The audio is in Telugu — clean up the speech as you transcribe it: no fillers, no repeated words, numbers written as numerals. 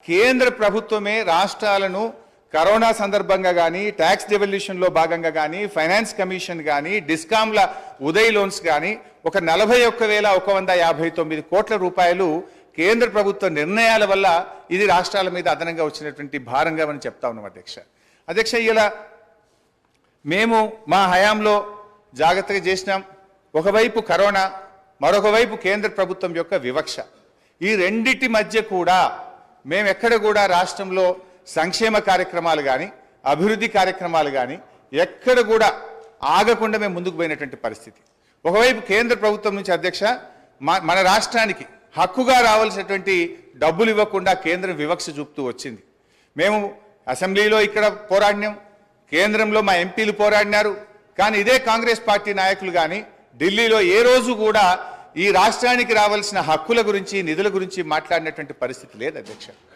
కేంద్ర ప్రభుత్వమే రాష్ట్రాలను కరోనా సందర్భంగా కానీ ట్యాక్స్ డెవల్యూషన్లో భాగంగా కానీ ఫైనాన్స్ కమిషన్ కానీ డిస్కామ్ల ఉదయ్ లోన్స్ కానీ ఒక 41,159 కోట్ల రూపాయలు కేంద్ర ప్రభుత్వ నిర్ణయాల వల్ల ఇది రాష్ట్రాల మీద అదనంగా వచ్చినటువంటి భారంగా మనం చెప్తా ఉన్నాం అధ్యక్ష ఇలా మేము మా హయాంలో జాగ్రత్తగా చేసినాం. ఒకవైపు కరోనా, మరొక వైపు కేంద్ర ప్రభుత్వం యొక్క వివక్ష. ఈ రెండిటి మధ్య కూడా మేము ఎక్కడ కూడా రాష్ట్రంలో సంక్షేమ కార్యక్రమాలు కానీ అభివృద్ధి కార్యక్రమాలు కానీ ఎక్కడ కూడా ఆగకుండా మేము ముందుకు పోయినటువంటి పరిస్థితి. ఒకవైపు కేంద్ర ప్రభుత్వం నుంచి అధ్యక్ష మన రాష్ట్రానికి హక్కుగా రావాల్సినటువంటి డబ్బులు ఇవ్వకుండా కేంద్రం వివక్ష చూపుతూ వచ్చింది. మేము అసెంబ్లీలో ఇక్కడ పోరాడినాం, కేంద్రంలో మా ఎంపీలు పోరాడినారు. కానీ ఇదే కాంగ్రెస్ పార్టీ నాయకులు కానీ ఢిల్లీలో ఏ రోజు కూడా ఈ రాష్ట్రానికి రావాల్సిన హక్కుల గురించి నిధుల గురించి మాట్లాడినటువంటి పరిస్థితి లేదు అధ్యక్ష.